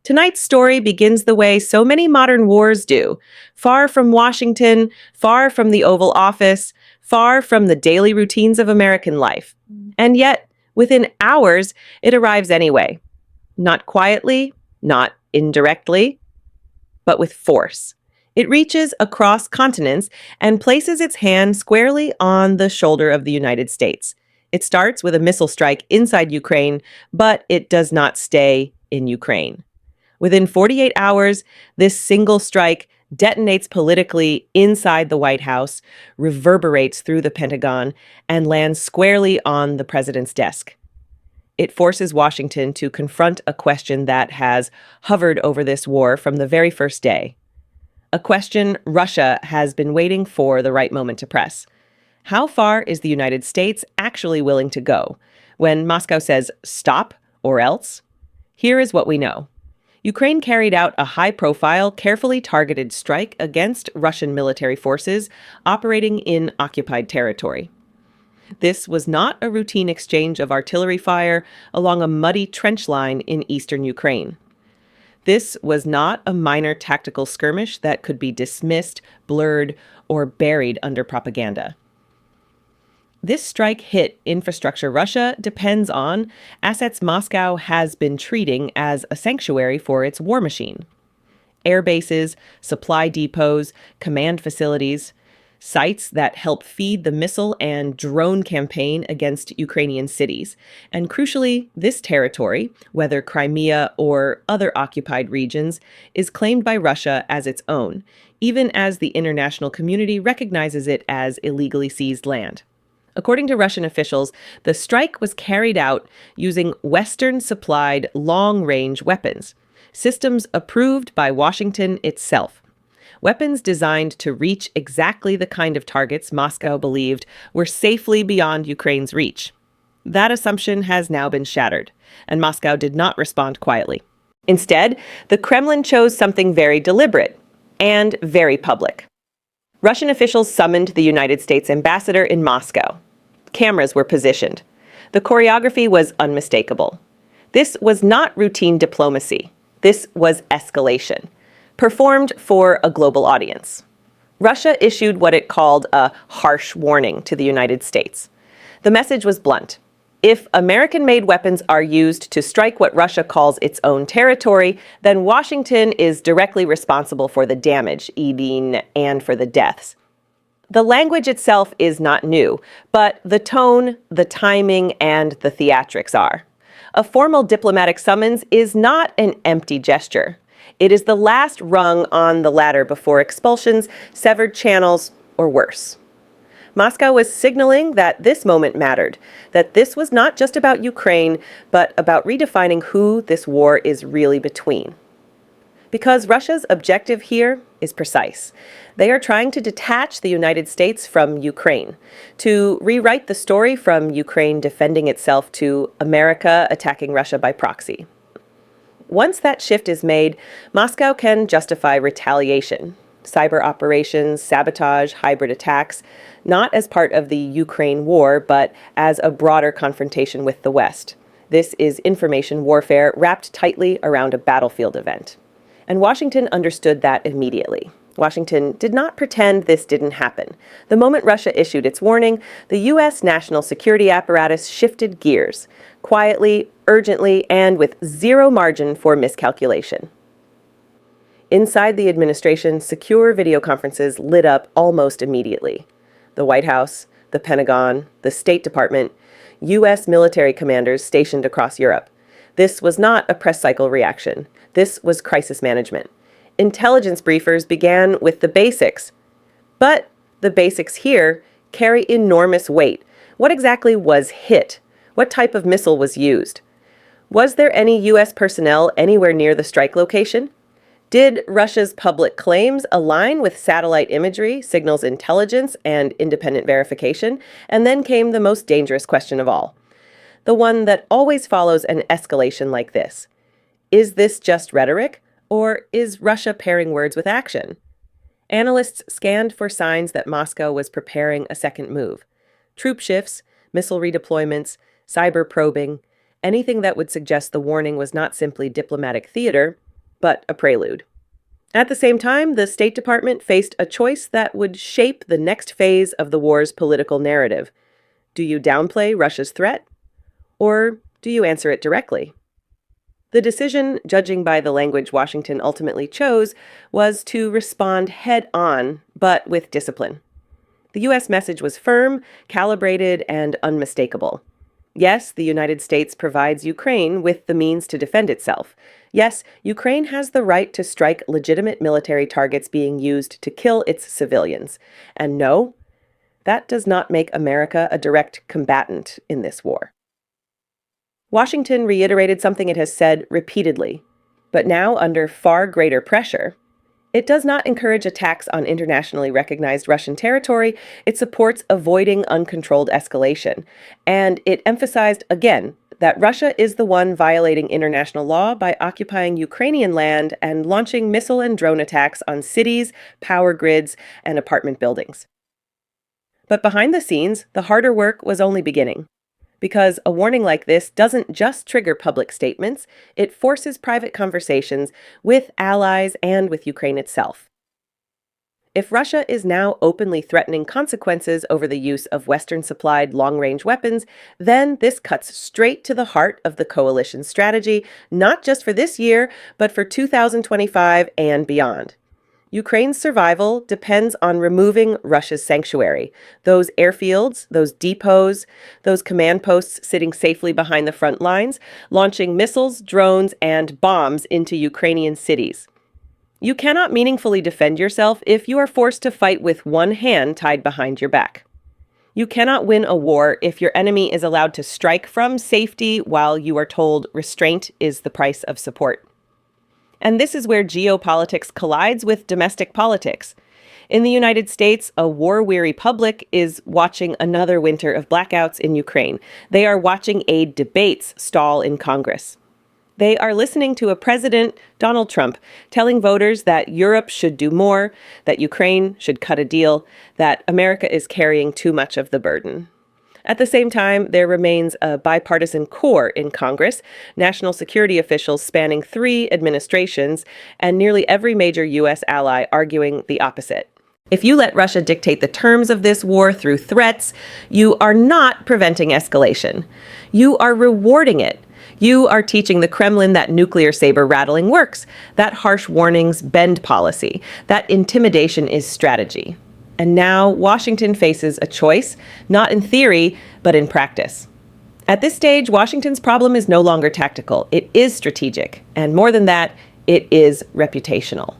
Tonight's story begins the way so many modern wars do, far from Washington, far from the Oval Office, far from the daily routines of American life. And yet, within hours, it arrives anyway. Not quietly, not indirectly, but with force. It reaches across continents and places its hand squarely on the shoulder of the United States. It starts with a missile strike inside Ukraine, but it does not stay in Ukraine. Within 48 hours, this single strike detonates politically inside the White House, reverberates through the Pentagon, and lands squarely on the president's desk. It forces Washington to confront a question that has hovered over this war from the very first day. A question Russia has been waiting for the right moment to press. How far is the United States actually willing to go when Moscow says stop or else? Here is what we know. Ukraine carried out a high-profile, carefully targeted strike against Russian military forces operating in occupied territory. This was not a routine exchange of artillery fire along a muddy trench line in eastern Ukraine. This was not a minor tactical skirmish that could be dismissed, blurred, or buried under propaganda. This strike hit infrastructure Russia depends on, assets Moscow has been treating as a sanctuary for its war machine. Air bases, supply depots, command facilities, sites that help feed the missile and drone campaign against Ukrainian cities. And crucially, this territory, whether Crimea or other occupied regions, is claimed by Russia as its own, even as the international community recognizes it as illegally seized land. According to Russian officials, the strike was carried out using Western-supplied long-range weapons, systems approved by Washington itself. Weapons designed to reach exactly the kind of targets Moscow believed were safely beyond Ukraine's reach. That assumption has now been shattered, and Moscow did not respond quietly. Instead, the Kremlin chose something very deliberate and very public. Russian officials summoned the United States ambassador in Moscow. Cameras were positioned. The choreography was unmistakable. This was not routine diplomacy. This was escalation, performed for a global audience. Russia issued what it called a harsh warning to the United States. The message was blunt. If American-made weapons are used to strike what Russia calls its own territory, then Washington is directly responsible for the damage, even and for the deaths. The language itself is not new, but the tone, the timing, and the theatrics are. A formal diplomatic summons is not an empty gesture. It is the last rung on the ladder before expulsions, severed channels, or worse. Moscow was signaling that this moment mattered, that this was not just about Ukraine, but about redefining who this war is really between. Because Russia's objective here is precise. They are trying to detach the United States from Ukraine, to rewrite the story from Ukraine defending itself to America attacking Russia by proxy. Once that shift is made, Moscow can justify retaliation, cyber operations, sabotage, hybrid attacks, not as part of the Ukraine war, but as a broader confrontation with the West. This is information warfare wrapped tightly around a battlefield event. And Washington understood that immediately. Washington did not pretend this didn't happen. The moment Russia issued its warning, the U.S. national security apparatus shifted gears, quietly, urgently, and with zero margin for miscalculation. Inside the administration, secure video conferences lit up almost immediately. The White House, the Pentagon, the State Department, U.S. military commanders stationed across Europe. This was not a press cycle reaction. This was crisis management. Intelligence briefers began with the basics. But the basics here carry enormous weight. What exactly was hit? What type of missile was used? Was there any U.S. personnel anywhere near the strike location? Did Russia's public claims align with satellite imagery, signals intelligence, and independent verification? And then came the most dangerous question of all. The one that always follows an escalation like this. Is this just rhetoric? Or is Russia pairing words with action? Analysts scanned for signs that Moscow was preparing a second move. Troop shifts, missile redeployments, cyber probing, anything that would suggest the warning was not simply diplomatic theater, but a prelude. At the same time, the State Department faced a choice that would shape the next phase of the war's political narrative. Do you downplay Russia's threat, or do you answer it directly? The decision, judging by the language Washington ultimately chose, was to respond head-on, but with discipline. The U.S. message was firm, calibrated, and unmistakable. Yes, the United States provides Ukraine with the means to defend itself. Yes, Ukraine has the right to strike legitimate military targets being used to kill its civilians. And no, that does not make America a direct combatant in this war. Washington reiterated something it has said repeatedly, but now under far greater pressure. It does not encourage attacks on internationally recognized Russian territory. It supports avoiding uncontrolled escalation. And it emphasized again that Russia is the one violating international law by occupying Ukrainian land and launching missile and drone attacks on cities, power grids, and apartment buildings. But behind the scenes, the harder work was only beginning. Because a warning like this doesn't just trigger public statements, it forces private conversations with allies and with Ukraine itself. If Russia is now openly threatening consequences over the use of Western-supplied long-range weapons, then this cuts straight to the heart of the coalition's strategy, not just for this year, but for 2025 and beyond. Ukraine's survival depends on removing Russia's sanctuary, those airfields, those depots, those command posts sitting safely behind the front lines, launching missiles, drones, and bombs into Ukrainian cities. You cannot meaningfully defend yourself if you are forced to fight with one hand tied behind your back. You cannot win a war if your enemy is allowed to strike from safety while you are told restraint is the price of support. And this is where geopolitics collides with domestic politics. In the United States, a war-weary public is watching another winter of blackouts in Ukraine. They are watching aid debates stall in Congress. They are listening to a president, Donald Trump, telling voters that Europe should do more, that Ukraine should cut a deal, that America is carrying too much of the burden. At the same time, there remains a bipartisan core in Congress, national security officials spanning 3 administrations, and nearly every major U.S. ally arguing the opposite. If you let Russia dictate the terms of this war through threats, you are not preventing escalation. You are rewarding it. You are teaching the Kremlin that nuclear saber rattling works, that harsh warnings bend policy, that intimidation is strategy. And now Washington faces a choice, not in theory, but in practice. At this stage, Washington's problem is no longer tactical. It is strategic. And more than that, it is reputational.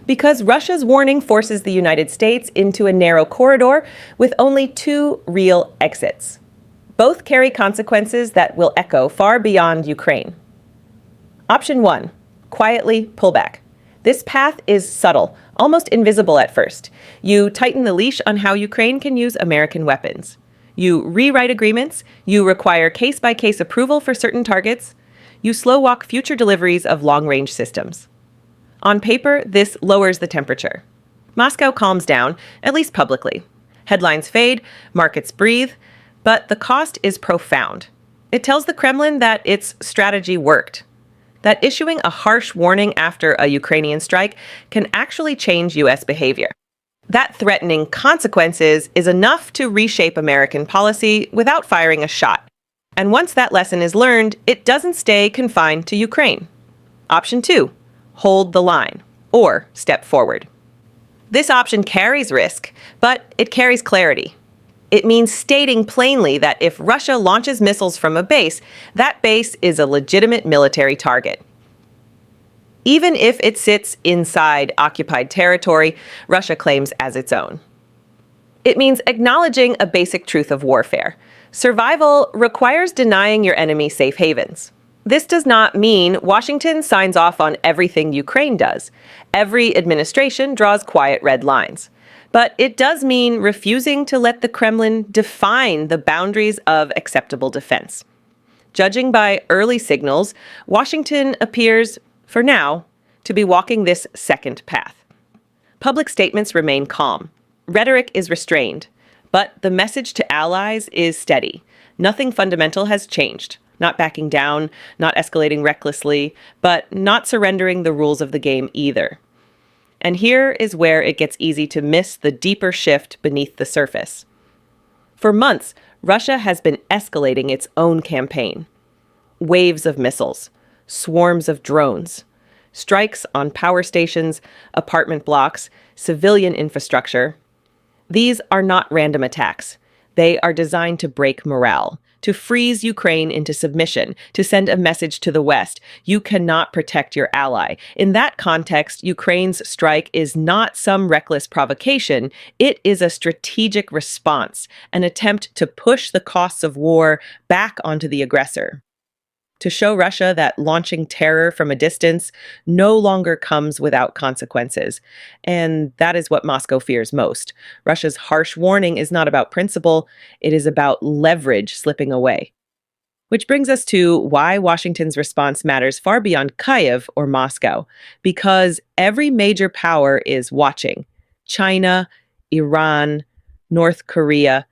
Because Russia's warning forces the United States into a narrow corridor with only 2 real exits. Both carry consequences that will echo far beyond Ukraine. Option 1, quietly pull back. This path is subtle, almost invisible at first. You tighten the leash on how Ukraine can use American weapons. You rewrite agreements. You require case-by-case approval for certain targets. You slow-walk future deliveries of long-range systems. On paper, this lowers the temperature. Moscow calms down, at least publicly. Headlines fade, markets breathe, but the cost is profound. It tells the Kremlin that its strategy worked. That issuing a harsh warning after a Ukrainian strike can actually change U.S. behavior. That threatening consequences is enough to reshape American policy without firing a shot. And once that lesson is learned, it doesn't stay confined to Ukraine. Option 2, hold the line, or step forward. This option carries risk, but it carries clarity. It means stating plainly that if Russia launches missiles from a base, that base is a legitimate military target. Even if it sits inside occupied territory Russia claims as its own. It means acknowledging a basic truth of warfare. Survival requires denying your enemy safe havens. This does not mean Washington signs off on everything Ukraine does. Every administration draws quiet red lines. But it does mean refusing to let the Kremlin define the boundaries of acceptable defense. Judging by early signals, Washington appears, for now, to be walking this second path. Public statements remain calm. Rhetoric is restrained. But the message to allies is steady. Nothing fundamental has changed. Not backing down, not escalating recklessly, but not surrendering the rules of the game either. And here is where it gets easy to miss the deeper shift beneath the surface. For months, Russia has been escalating its own campaign. Waves of missiles, swarms of drones, strikes on power stations, apartment blocks, civilian infrastructure. These are not random attacks. They are designed to break morale, to freeze Ukraine into submission, to send a message to the West. You cannot protect your ally. In that context, Ukraine's strike is not some reckless provocation. It is a strategic response, an attempt to push the costs of war back onto the aggressor, to show Russia that launching terror from a distance no longer comes without consequences. And that is what Moscow fears most. Russia's harsh warning is not about principle, it is about leverage slipping away. Which brings us to why Washington's response matters far beyond Kyiv or Moscow. Because every major power is watching. China, Iran, North Korea.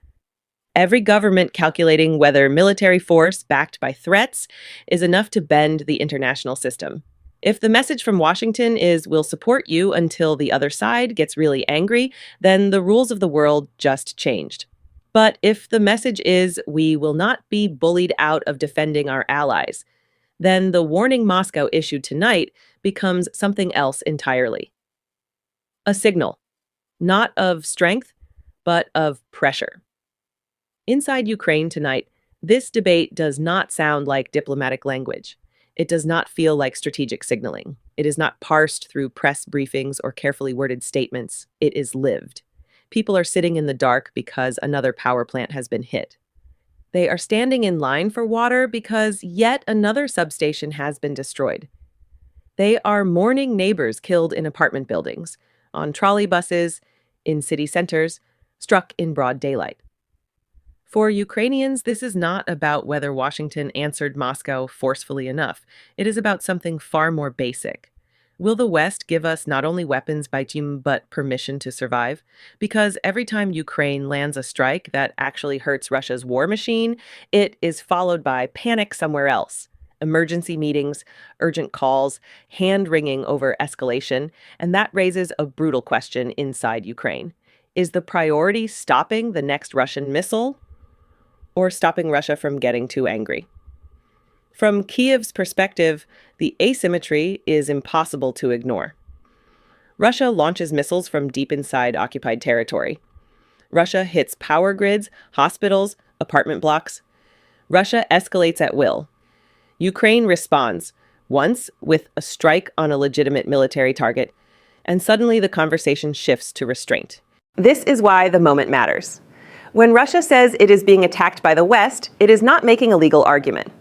Every government calculating whether military force backed by threats is enough to bend the international system. If the message from Washington is we'll support you until the other side gets really angry, then the rules of the world just changed. But if the message is we will not be bullied out of defending our allies, then the warning Moscow issued tonight becomes something else entirely. A signal, not of strength, but of pressure. Inside Ukraine tonight, this debate does not sound like diplomatic language. It does not feel like strategic signaling. It is not parsed through press briefings or carefully worded statements. It is lived. People are sitting in the dark because another power plant has been hit. They are standing in line for water because yet another substation has been destroyed. They are mourning neighbors killed in apartment buildings, on trolley buses, in city centers, struck in broad daylight. For Ukrainians, this is not about whether Washington answered Moscow forcefully enough. It is about something far more basic. Will the West give us not only weapons but permission to survive? Because every time Ukraine lands a strike that actually hurts Russia's war machine, it is followed by panic somewhere else. Emergency meetings, urgent calls, hand-wringing over escalation, and that raises a brutal question inside Ukraine. Is the priority stopping the next Russian missile, or stopping Russia from getting too angry? From Kyiv's perspective, the asymmetry is impossible to ignore. Russia launches missiles from deep inside occupied territory. Russia hits power grids, hospitals, apartment blocks. Russia escalates at will. Ukraine responds, once with a strike on a legitimate military target, and suddenly the conversation shifts to restraint. This is why the moment matters. When Russia says it is being attacked by the West, it is not making a legal argument.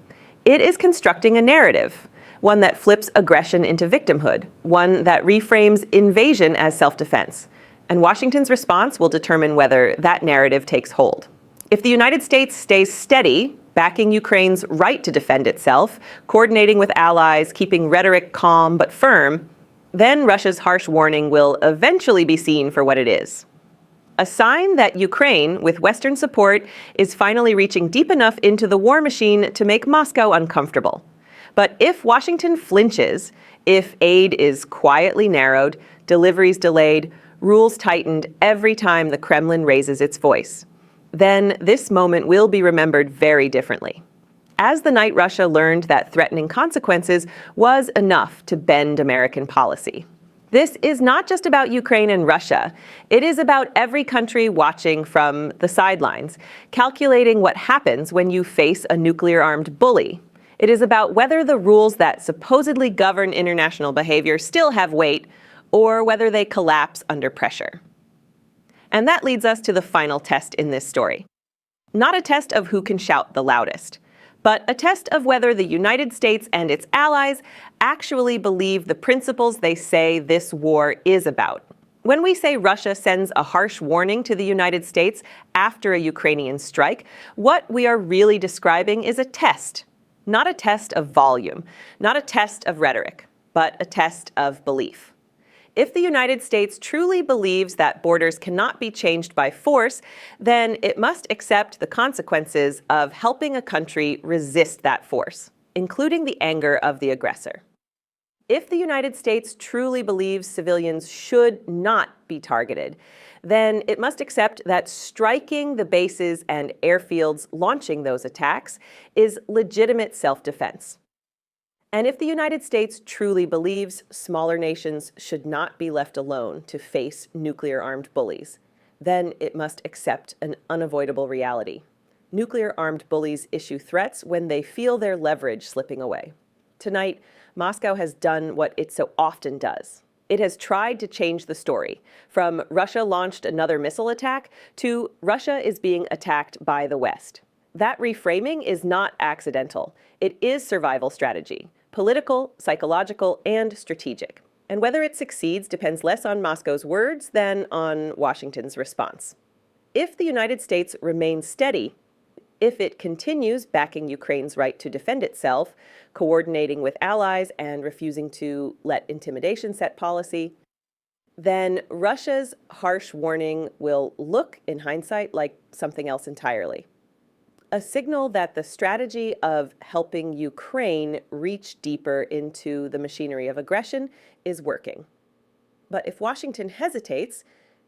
It is constructing a narrative, one that flips aggression into victimhood, one that reframes invasion as self-defense. And Washington's response will determine whether that narrative takes hold. If the United States stays steady, backing Ukraine's right to defend itself, coordinating with allies, keeping rhetoric calm but firm, then Russia's harsh warning will eventually be seen for what it is. A sign that Ukraine, with Western support, is finally reaching deep enough into the war machine to make Moscow uncomfortable. But if Washington flinches, if aid is quietly narrowed, deliveries delayed, rules tightened every time the Kremlin raises its voice, then this moment will be remembered very differently. As the night Russia learned that threatening consequences was enough to bend American policy. This is not just about Ukraine and Russia. It is about every country watching from the sidelines, calculating what happens when you face a nuclear-armed bully. It is about whether the rules that supposedly govern international behavior still have weight, or whether they collapse under pressure. And that leads us to the final test in this story. Not a test of who can shout the loudest, but a test of whether the United States and its allies actually believe the principles they say this war is about. When we say Russia sends a harsh warning to the United States after a Ukrainian strike, what we are really describing is a test. Not a test of volume, not a test of rhetoric, but a test of belief. If the United States truly believes that borders cannot be changed by force, then it must accept the consequences of helping a country resist that force, including the anger of the aggressor. If the United States truly believes civilians should not be targeted, then it must accept that striking the bases and airfields launching those attacks is legitimate self-defense. And if the United States truly believes smaller nations should not be left alone to face nuclear-armed bullies, then it must accept an unavoidable reality. Nuclear-armed bullies issue threats when they feel their leverage slipping away. Tonight, Moscow has done what it so often does. It has tried to change the story, from Russia launched another missile attack to Russia is being attacked by the West. That reframing is not accidental. It is survival strategy, political, psychological, and strategic. And whether it succeeds depends less on Moscow's words than on Washington's response. If the United States remains steady, if it continues backing Ukraine's right to defend itself, coordinating with allies, and refusing to let intimidation set policy, then Russia's harsh warning will look, in hindsight, like something else entirely. A signal that the strategy of helping Ukraine reach deeper into the machinery of aggression is working. But if Washington hesitates,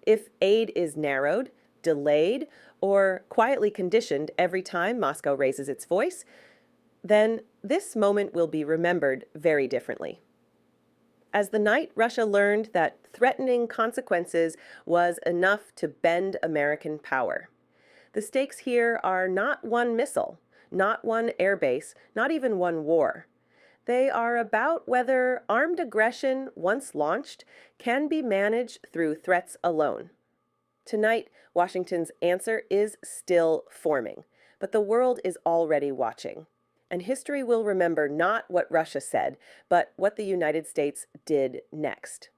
if aid is narrowed, delayed, or quietly conditioned every time Moscow raises its voice, then this moment will be remembered very differently. As the night Russia learned that threatening consequences was enough to bend American power. The stakes here are not one missile, not one airbase, not even one war. They are about whether armed aggression, once launched, can be managed through threats alone. Tonight, Washington's answer is still forming, but the world is already watching. And history will remember not what Russia said, but what the United States did next.